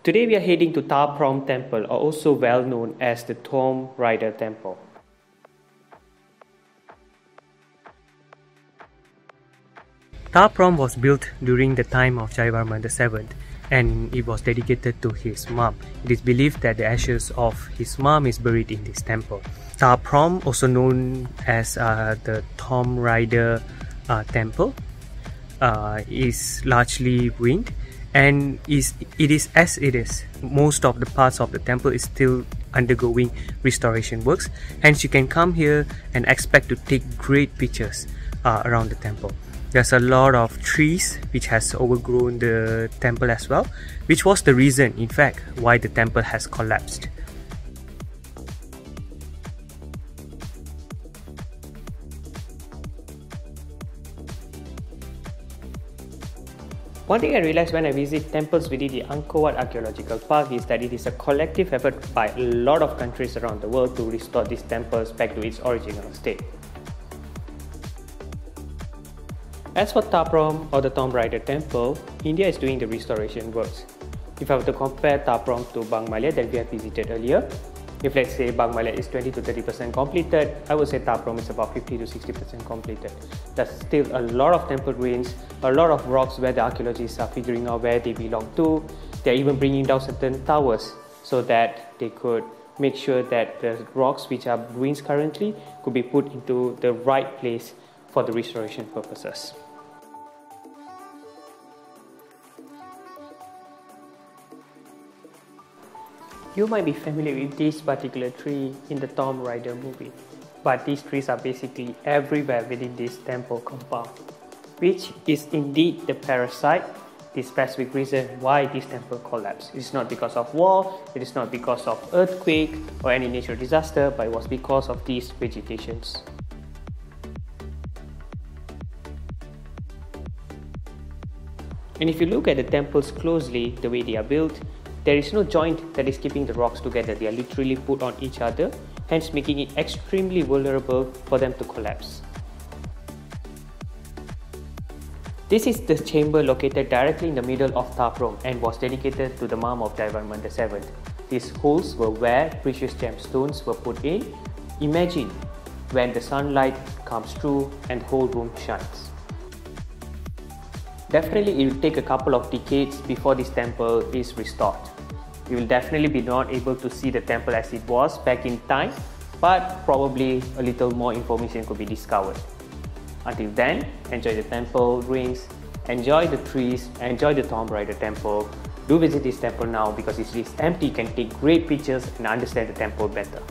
Today we are heading to Phrom Temple, or also well known as the Tomb Raider Temple. Phrom was built during the time of Jayavarman VII, and it was dedicated to his mom. It is believed that the ashes of his mom is buried in this temple. Phrom, also known as the Tomb Raider Temple, is largely ruined, and it is as it is. Most of the parts of the temple is still undergoing restoration works. Hence, you can come here and expect to take great pictures around the temple. There's a lot of trees which has overgrown the temple as well, which was the reason, in fact, why the temple has collapsed. One thing I realized when I visit temples within the Angkor Archaeological Park is that it is a collective effort by a lot of countries around the world to restore these temples back to its original state. As for Phrom, or the Tomb Raider Temple, India is doing the restoration works. If I were to compare Phrom to Bangmalia that we have visited earlier, if let's say Bangmalia is 20 to 30% completed, I would say Phrom is about 50 to 60% completed. There's still a lot of temple ruins, a lot of rocks where the archaeologists are figuring out where they belong to. They're even bringing down certain towers so that they could make sure that the rocks which are ruins currently could be put into the right place for the restoration purposes. You might be familiar with this particular tree in the Tomb Raider movie, but these trees are basically everywhere within this temple compound, which is indeed the parasite, the specific reason why this temple collapsed. It is not because of war, it is not because of earthquake or any natural disaster, but it was because of these vegetations. And if you look at the temples closely, the way they are built, there is no joint that is keeping the rocks together. They are literally put on each other, hence making it extremely vulnerable for them to collapse. This is the chamber located directly in the middle of Phrom and was dedicated to the mom of Jayavarman VII. These holes were where precious gemstones were put in. Imagine when the sunlight comes through and the whole room shines. Definitely it will take a couple of decades before this temple is restored. You will definitely be not able to see the temple as it was back in time, but probably a little more information could be discovered. Until then, enjoy the temple ruins, enjoy the trees, enjoy the Tomb Raider temple. Do visit this temple now because it is empty. You can take great pictures and understand the temple better.